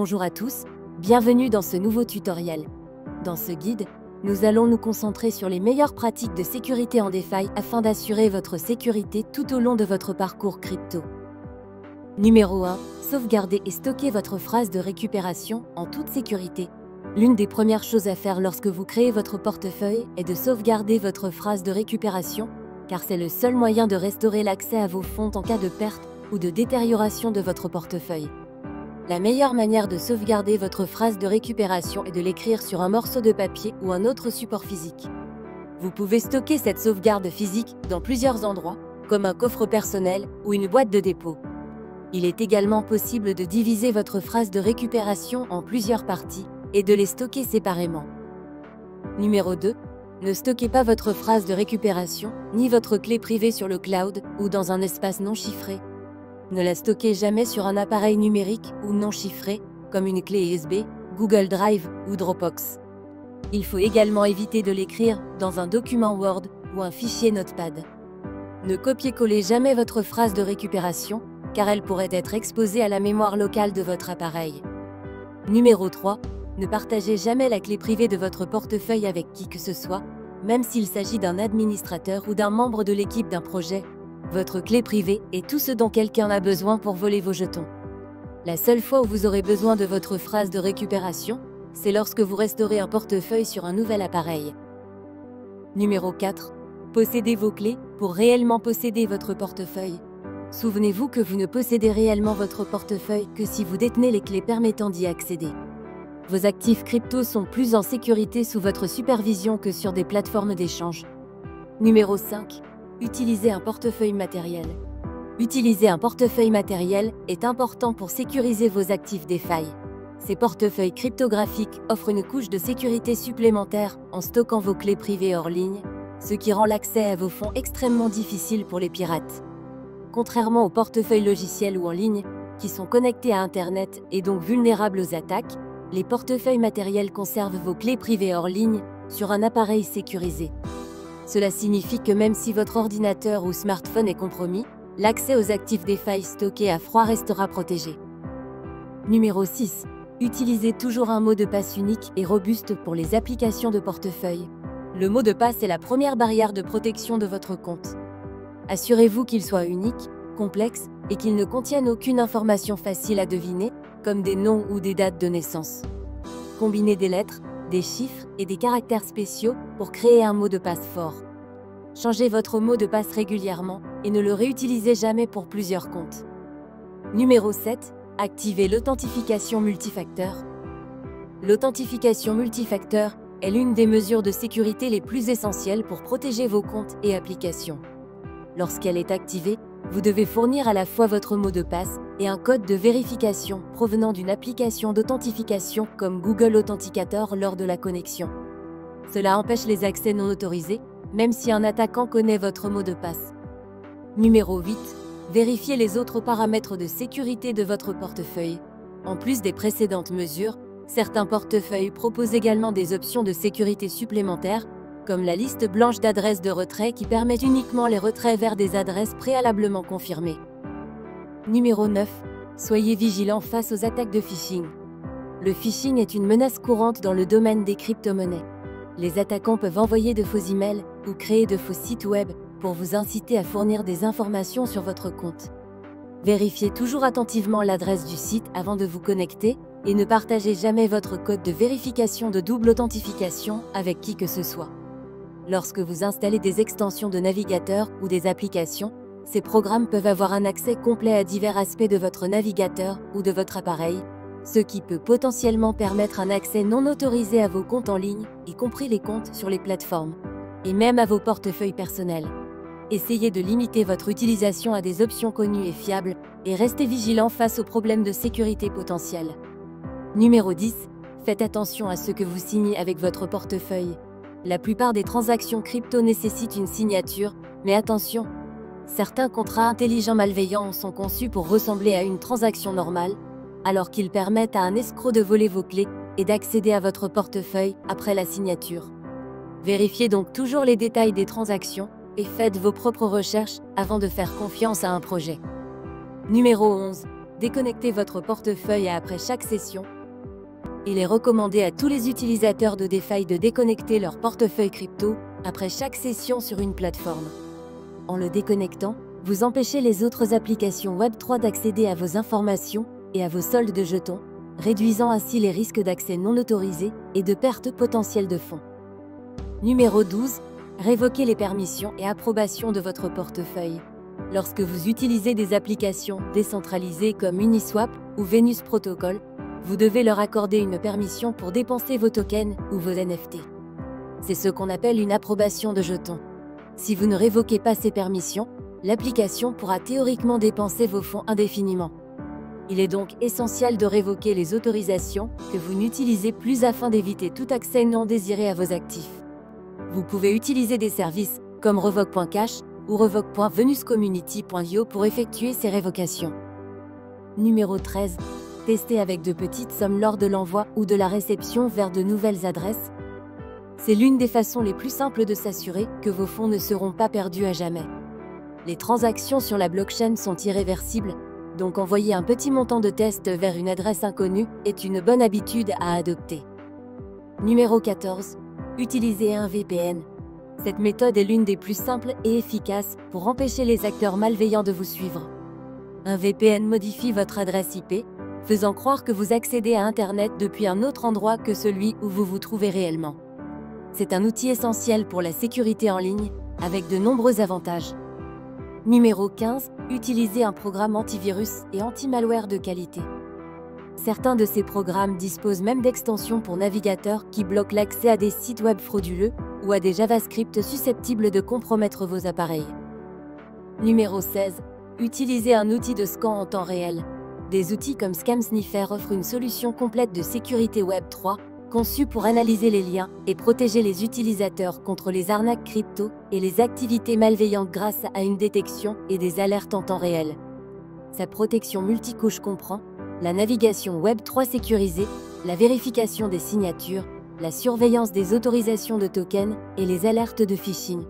Bonjour à tous, bienvenue dans ce nouveau tutoriel. Dans ce guide, nous allons nous concentrer sur les meilleures pratiques de sécurité en DeFi afin d'assurer votre sécurité tout au long de votre parcours crypto. Numéro 1. Sauvegarder et stocker votre phrase de récupération en toute sécurité. L'une des premières choses à faire lorsque vous créez votre portefeuille est de sauvegarder votre phrase de récupération, car c'est le seul moyen de restaurer l'accès à vos fonds en cas de perte ou de détérioration de votre portefeuille. La meilleure manière de sauvegarder votre phrase de récupération est de l'écrire sur un morceau de papier ou un autre support physique. Vous pouvez stocker cette sauvegarde physique dans plusieurs endroits, comme un coffre personnel ou une boîte de dépôt. Il est également possible de diviser votre phrase de récupération en plusieurs parties et de les stocker séparément. Numéro 2. Ne stockez pas votre phrase de récupération, ni votre clé privée sur le cloud ou dans un espace non chiffré. Ne la stockez jamais sur un appareil numérique ou non chiffré, comme une clé USB, Google Drive ou Dropbox. Il faut également éviter de l'écrire dans un document Word ou un fichier Notepad. Ne copiez-collez jamais votre phrase de récupération, car elle pourrait être exposée à la mémoire locale de votre appareil. Numéro 3. Ne partagez jamais la clé privée de votre portefeuille avec qui que ce soit, même s'il s'agit d'un administrateur ou d'un membre de l'équipe d'un projet. Votre clé privée est tout ce dont quelqu'un a besoin pour voler vos jetons. La seule fois où vous aurez besoin de votre phrase de récupération, c'est lorsque vous restaurez un portefeuille sur un nouvel appareil. Numéro 4. Possédez vos clés pour réellement posséder votre portefeuille. Souvenez-vous que vous ne possédez réellement votre portefeuille que si vous détenez les clés permettant d'y accéder. Vos actifs crypto sont plus en sécurité sous votre supervision que sur des plateformes d'échange. Numéro 5. Utilisez un portefeuille matériel. Utiliser un portefeuille matériel est important pour sécuriser vos actifs DeFi. Ces portefeuilles cryptographiques offrent une couche de sécurité supplémentaire en stockant vos clés privées hors ligne, ce qui rend l'accès à vos fonds extrêmement difficile pour les pirates. Contrairement aux portefeuilles logiciels ou en ligne, qui sont connectés à Internet et donc vulnérables aux attaques, les portefeuilles matériels conservent vos clés privées hors ligne sur un appareil sécurisé. Cela signifie que même si votre ordinateur ou smartphone est compromis, l'accès aux actifs DeFi stockés à froid restera protégé. Numéro 6. Utilisez toujours un mot de passe unique et robuste pour les applications de portefeuille. Le mot de passe est la première barrière de protection de votre compte. Assurez-vous qu'il soit unique, complexe et qu'il ne contienne aucune information facile à deviner, comme des noms ou des dates de naissance. Combinez des lettres, des chiffres et des caractères spéciaux pour créer un mot de passe fort. Changez votre mot de passe régulièrement et ne le réutilisez jamais pour plusieurs comptes. Numéro 7. Activez l'authentification multifacteur. L'authentification multifacteur est l'une des mesures de sécurité les plus essentielles pour protéger vos comptes et applications. Lorsqu'elle est activée, vous devez fournir à la fois votre mot de passe et un code de vérification provenant d'une application d'authentification comme Google Authenticator lors de la connexion. Cela empêche les accès non autorisés, même si un attaquant connaît votre mot de passe. Numéro 8. Vérifiez les autres paramètres de sécurité de votre portefeuille. En plus des précédentes mesures, certains portefeuilles proposent également des options de sécurité supplémentaires, comme la liste blanche d'adresses de retrait qui permet uniquement les retraits vers des adresses préalablement confirmées. Numéro 9. Soyez vigilant face aux attaques de phishing. Le phishing est une menace courante dans le domaine des crypto-monnaies. Les attaquants peuvent envoyer de faux emails ou créer de faux sites web pour vous inciter à fournir des informations sur votre compte. Vérifiez toujours attentivement l'adresse du site avant de vous connecter et ne partagez jamais votre code de vérification de double authentification avec qui que ce soit. Lorsque vous installez des extensions de navigateur ou des applications, ces programmes peuvent avoir un accès complet à divers aspects de votre navigateur ou de votre appareil, ce qui peut potentiellement permettre un accès non autorisé à vos comptes en ligne, y compris les comptes sur les plateformes, et même à vos portefeuilles personnels. Essayez de limiter votre utilisation à des options connues et fiables, et restez vigilant face aux problèmes de sécurité potentiels. Numéro 10. Faites attention à ce que vous signez avec votre portefeuille. La plupart des transactions crypto nécessitent une signature, mais attention, certains contrats intelligents malveillants sont conçus pour ressembler à une transaction normale, alors qu'ils permettent à un escroc de voler vos clés et d'accéder à votre portefeuille après la signature. Vérifiez donc toujours les détails des transactions et faites vos propres recherches avant de faire confiance à un projet. Numéro 11. déconnectez votre portefeuille après chaque session. Il est recommandé à tous les utilisateurs de DeFi de déconnecter leur portefeuille crypto après chaque session sur une plateforme. En le déconnectant, vous empêchez les autres applications Web3 d'accéder à vos informations et à vos soldes de jetons, réduisant ainsi les risques d'accès non autorisé et de perte potentielle de fonds. Numéro 12. Révoquez les permissions et approbations de votre portefeuille. Lorsque vous utilisez des applications décentralisées comme Uniswap ou Venus Protocol, vous devez leur accorder une permission pour dépenser vos tokens ou vos NFT. C'est ce qu'on appelle une approbation de jetons. Si vous ne révoquez pas ces permissions, l'application pourra théoriquement dépenser vos fonds indéfiniment. Il est donc essentiel de révoquer les autorisations que vous n'utilisez plus afin d'éviter tout accès non désiré à vos actifs. Vous pouvez utiliser des services comme Revoke.cash ou Revoke.venuscommunity.io pour effectuer ces révocations. Numéro 13. Testez avec de petites sommes lors de l'envoi ou de la réception vers de nouvelles adresses. C'est l'une des façons les plus simples de s'assurer que vos fonds ne seront pas perdus à jamais. Les transactions sur la blockchain sont irréversibles, donc envoyer un petit montant de test vers une adresse inconnue est une bonne habitude à adopter. Numéro 14. Utilisez un VPN. Cette méthode est l'une des plus simples et efficaces pour empêcher les acteurs malveillants de vous suivre. Un VPN modifie votre adresse IP, faisant croire que vous accédez à Internet depuis un autre endroit que celui où vous vous trouvez réellement. C'est un outil essentiel pour la sécurité en ligne, avec de nombreux avantages. Numéro 15. Utilisez un programme antivirus et anti-malware de qualité. Certains de ces programmes disposent même d'extensions pour navigateurs qui bloquent l'accès à des sites web frauduleux ou à des JavaScript susceptibles de compromettre vos appareils. Numéro 16. Utilisez un outil de scan en temps réel. Des outils comme ScamSniffer offrent une solution complète de sécurité Web3, conçue pour analyser les liens et protéger les utilisateurs contre les arnaques crypto et les activités malveillantes grâce à une détection et des alertes en temps réel. Sa protection multicouche comprend la navigation Web3 sécurisée, la vérification des signatures, la surveillance des autorisations de tokens et les alertes de phishing.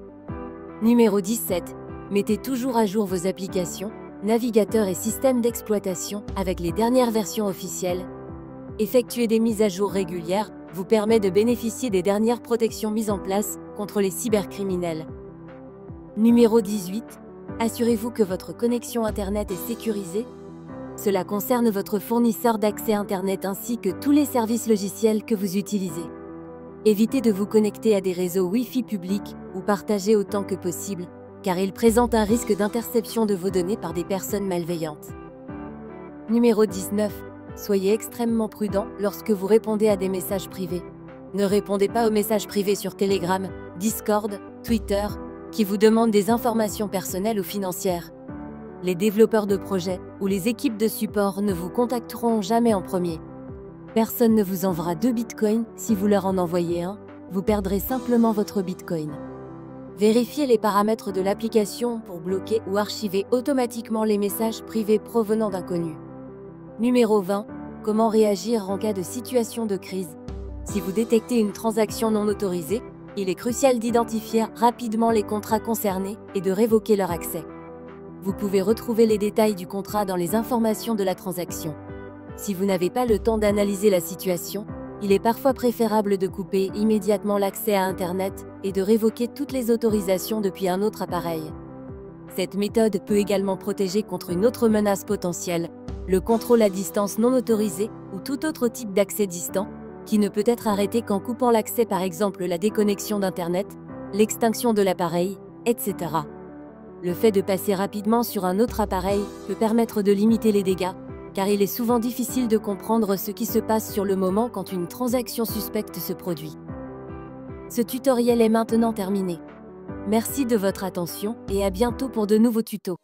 Numéro 17. Mettez toujours à jour vos applications, navigateurs et systèmes d'exploitation avec les dernières versions officielles. Effectuer des mises à jour régulières vous permet de bénéficier des dernières protections mises en place contre les cybercriminels. Numéro 18. Assurez-vous que votre connexion Internet est sécurisée. Cela concerne votre fournisseur d'accès Internet ainsi que tous les services logiciels que vous utilisez. Évitez de vous connecter à des réseaux Wi-Fi publics ou partagés autant que possible, car ils présentent un risque d'interception de vos données par des personnes malveillantes. Numéro 19. Soyez extrêmement prudent lorsque vous répondez à des messages privés. Ne répondez pas aux messages privés sur Telegram, Discord, Twitter, qui vous demandent des informations personnelles ou financières. Les développeurs de projets ou les équipes de support ne vous contacteront jamais en premier. Personne ne vous enverra 2 bitcoins si vous leur en envoyez un, vous perdrez simplement votre bitcoin. Vérifiez les paramètres de l'application pour bloquer ou archiver automatiquement les messages privés provenant d'inconnus. Numéro 20. Comment réagir en cas de situation de crise? Si vous détectez une transaction non autorisée, il est crucial d'identifier rapidement les contrats concernés et de révoquer leur accès. Vous pouvez retrouver les détails du contrat dans les informations de la transaction. Si vous n'avez pas le temps d'analyser la situation, il est parfois préférable de couper immédiatement l'accès à Internet et de révoquer toutes les autorisations depuis un autre appareil. Cette méthode peut également protéger contre une autre menace potentielle, le contrôle à distance non autorisé ou tout autre type d'accès distant, qui ne peut être arrêté qu'en coupant l'accès, par exemple la déconnexion d'Internet, l'extinction de l'appareil, etc. Le fait de passer rapidement sur un autre appareil peut permettre de limiter les dégâts, car il est souvent difficile de comprendre ce qui se passe sur le moment quand une transaction suspecte se produit. Ce tutoriel est maintenant terminé. Merci de votre attention et à bientôt pour de nouveaux tutos.